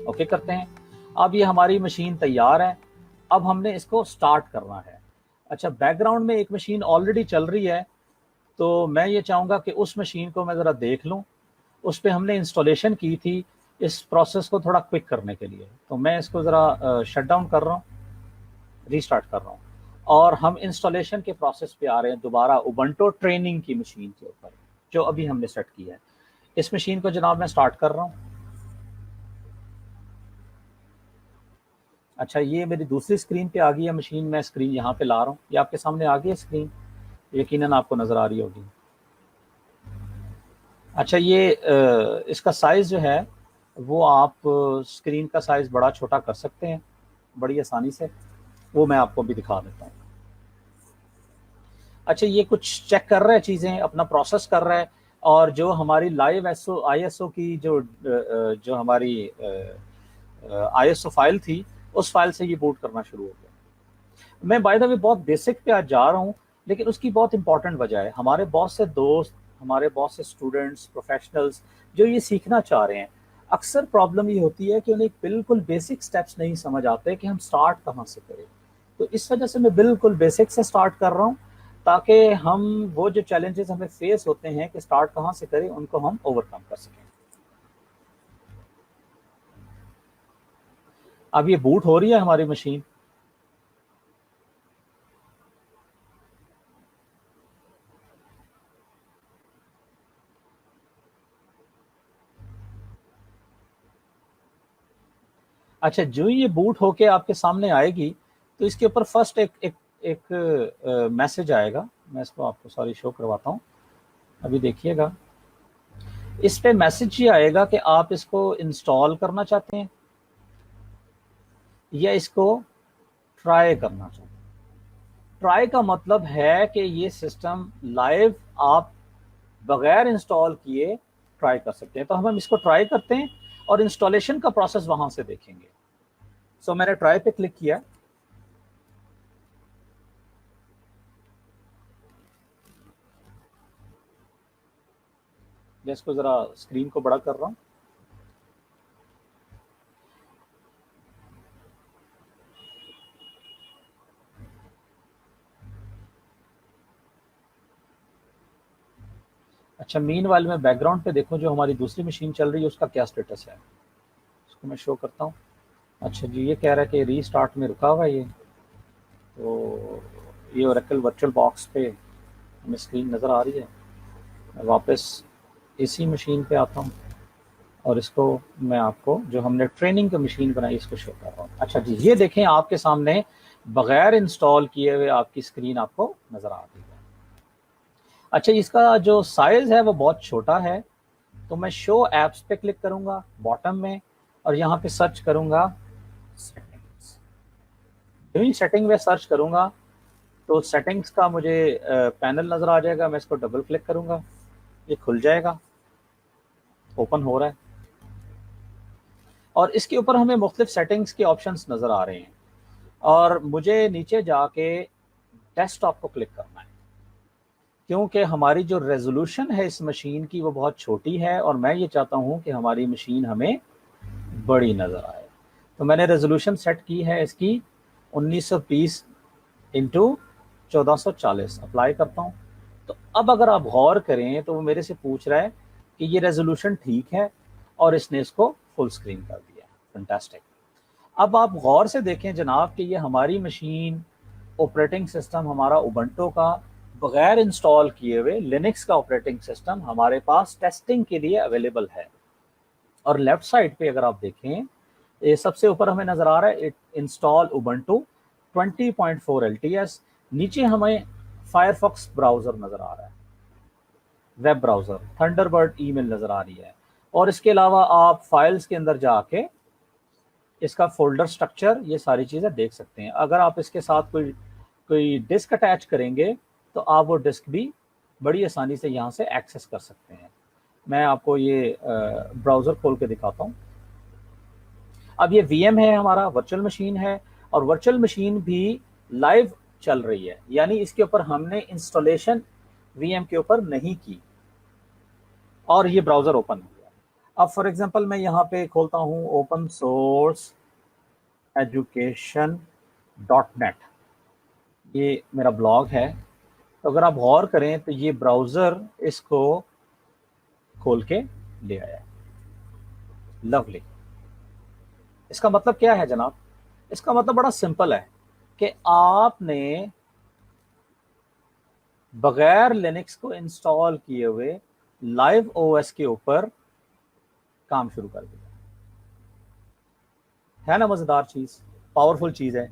Okay करते हैं। अब ये हमारी मशीन तैयार है, अब हमने इसको स्टार्ट करना है। अच्छा, बैकग्राउंड में एक मशीन ऑलरेडी चल रही है, तो मैं ये चाहूँगा कि उस मशीन को मैं ज़रा देख लूँ। उस पे हमने इंस्टॉलेशन की थी इस प्रोसेस को थोड़ा क्विक करने के लिए, तो मैं इसको ज़रा शट डाउन कर रहा हूँ, रीस्टार्ट कर रहा हूँ, और हम इंस्टॉलेशन के प्रोसेस पे आ रहे हैं दोबारा उबंटू ट्रेनिंग की मशीन के ऊपर जो अभी हमने सेट की है। इस मशीन को जनाब मैं स्टार्ट कर रहा हूँ। अच्छा, ये मेरी दूसरी स्क्रीन पे आ गई है मशीन, मैं स्क्रीन यहाँ पे ला रहा हूँ, ये आपके सामने आ गई है स्क्रीन, यकीनन आपको नज़र आ रही होगी। अच्छा, ये इसका साइज़ जो है वो आप स्क्रीन का साइज़ बड़ा छोटा कर सकते हैं बड़ी आसानी से, वो मैं आपको भी दिखा देता हूँ। अच्छा, ये कुछ चेक कर रहा है चीज़ें, अपना प्रोसेस कर रहा है, और जो हमारी लाइव आईएसओ की जो हमारी आईएसओ फाइल थी, उस फाइल से ये बूट करना शुरू हो गया। मैं बाय द वे बहुत बेसिक पे आज जा रहा हूँ, लेकिन उसकी बहुत इंपॉर्टेंट वजह है। हमारे बहुत से दोस्त, हमारे बहुत से स्टूडेंट्स, प्रोफेशनल्स जो ये सीखना चाह रहे हैं, अक्सर प्रॉब्लम ये होती है कि उन्हें बिल्कुल बेसिक स्टेप्स नहीं समझ आते कि हम स्टार्ट कहाँ से करें। तो इस वजह से मैं बिल्कुल बेसिक से स्टार्ट कर रहा हूँ, ताकि हम वो जो चैलेंजेस हमें फेस होते हैं कि स्टार्ट कहाँ से करें, उनको हम ओवरकम कर सकें। अब ये बूट हो रही है हमारी मशीन। अच्छा, जो ये बूट होके आपके सामने आएगी, तो इसके ऊपर फर्स्ट एक एक एक मैसेज आएगा। मैं इसको आपको सॉरी शो करवाता हूँ, अभी देखिएगा। इस पे मैसेज ये आएगा कि आप इसको इंस्टॉल करना चाहते हैं या इसको ट्राई करना चाहते हैं। ट्राई का मतलब है कि ये सिस्टम लाइव आप बगैर इंस्टॉल किए ट्राई कर सकते हैं। तो हम इसको ट्राई करते हैं और इंस्टॉलेशन का प्रोसेस वहां से देखेंगे। सो मैंने ट्राई पे क्लिक किया। मैं इसको जरा स्क्रीन को बड़ा कर रहा हूँ। अच्छा, मीनवाइल मैं बैकग्राउंड पे देखूं जो हमारी दूसरी मशीन चल रही है उसका क्या स्टेटस है, इसको मैं शो करता हूँ। अच्छा जी, ये कह रहा है कि रीस्टार्ट में रुका हुआ है ये। तो ये ओरेकल वर्चुअल बॉक्स पे हमें स्क्रीन नज़र आ रही है। मैं वापस इसी मशीन पे आता हूँ और इसको मैं आपको जो हमने ट्रेनिंग की मशीन बनाई इसको शो कर रहा हूँ। अच्छा जी, ये देखें आपके सामने बगैर इंस्टॉल किए हुए आपकी स्क्रीन आपको नज़र आ रही है। अच्छा, इसका जो साइज़ है वो बहुत छोटा है, तो मैं शो एप्स पे क्लिक करूंगा बॉटम में और यहाँ पे सर्च करूंगा सेटिंग्स। जो ही सेटिंग में सर्च करूंगा तो सेटिंग्स का मुझे पैनल नज़र आ जाएगा। मैं इसको डबल क्लिक करूंगा, ये खुल जाएगा, ओपन हो रहा है, और इसके ऊपर हमें मुख्तलिफ सेटिंग्स के ऑप्शंस नज़र आ रहे हैं, और मुझे नीचे जाके डेस्कटॉप को क्लिक करना है, क्योंकि हमारी जो रेजोल्यूशन है इस मशीन की वो बहुत छोटी है और मैं ये चाहता हूँ कि हमारी मशीन हमें बड़ी नज़र आए। तो मैंने रेजोल्यूशन सेट की है इसकी 1920 इंटू 1440, अप्लाई करता हूँ। तो अब अगर आप गौर करें तो वो मेरे से पूछ रहा है कि ये रेजोल्यूशन ठीक है, और इसने इसको फुल स्क्रीन कर दिया। फैंटास्टिक। अब आप गौर से देखें जनाब कि ये हमारी मशीन, ऑपरेटिंग सिस्टम हमारा उबंटू का, बगैर इंस्टॉल किए हुए लिनक्स का ऑपरेटिंग सिस्टम हमारे पास टेस्टिंग के लिए अवेलेबल है। और लेफ्ट साइड पे अगर आप देखें, ये सबसे ऊपर हमें नजर आ रहा है इंस्टॉल उबंटू 20.4 LTS। नीचे हमें फायरफॉक्स ब्राउजर नजर आ रहा है, वेब ब्राउजर, थंडरबर्ड ईमेल नजर आ रही है, और इसके अलावा आप फाइल्स के अंदर जाके इसका फोल्डर स्ट्रक्चर, ये सारी चीज़ें देख सकते हैं। अगर आप इसके साथ कोई कोई डिस्क अटैच करेंगे तो आप वो डिस्क भी बड़ी आसानी से यहाँ से एक्सेस कर सकते हैं। मैं आपको ये ब्राउज़र खोल के दिखाता हूँ। अब ये VM है, हमारा वर्चुअल मशीन है, और वर्चुअल मशीन भी लाइव चल रही है, यानी इसके ऊपर हमने इंस्टॉलेशन VM के ऊपर नहीं की, और ये ब्राउज़र ओपन हो गया। अब फॉर एग्जांपल मैं यहाँ पे खोलता हूँ ओपन सोर्स एजुकेशन .net, ये मेरा ब्लॉग है। तो अगर आप गौर करें तो ये ब्राउज़र इसको खोल के ले आया है। लवली। इसका मतलब क्या है जनाब? इसका मतलब बड़ा सिंपल है कि आपने बगैर लिनक्स को इंस्टॉल किए हुए लाइव ओएस के ऊपर काम शुरू कर दिया। है ना मजेदार चीज, पावरफुल चीज है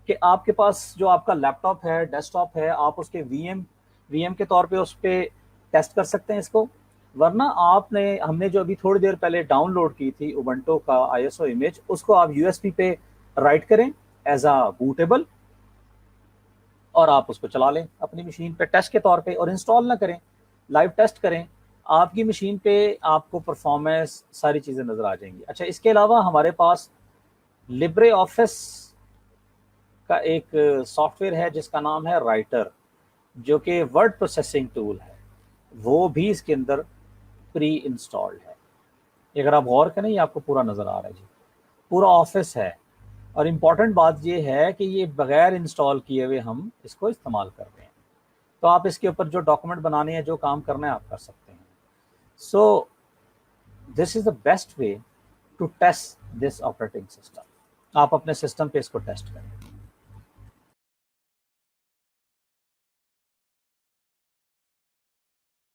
कि आपके पास जो आपका लैपटॉप है, डेस्कटॉप है, आप उसके वीएम के तौर पे उस पर टेस्ट कर सकते हैं इसको। वरना हमने जो अभी थोड़ी देर पहले डाउनलोड की थी उबंटू का आईएसओ इमेज, उसको आप यूएसबी पे राइट करें एज अ बूटेबल, और आप उसको चला लें अपनी मशीन पे टेस्ट के तौर पे, और इंस्टॉल ना करें, लाइव टेस्ट करें। आपकी मशीन पे आपको परफॉर्मेंस सारी चीज़ें नज़र आ जाएंगी। अच्छा, इसके अलावा हमारे पास लिब्रे ऑफिस का एक सॉफ्टवेयर है जिसका नाम है राइटर, जो कि वर्ड प्रोसेसिंग टूल है, वो भी इसके अंदर प्री इंस्टॉल्ड है। अगर आप गौर करें, ये आपको पूरा नज़र आ रहा है जी, पूरा ऑफिस है। और इम्पॉर्टेंट बात ये है कि ये बगैर इंस्टॉल किए हुए हम इसको इस्तेमाल कर रहे हैं। तो आप इसके ऊपर जो डॉक्यूमेंट बनाने हैं, जो काम करना है, आप कर सकते हैं। So this is the best way to test this operating system. आप अपने सिस्टम पे इसको टेस्ट करें।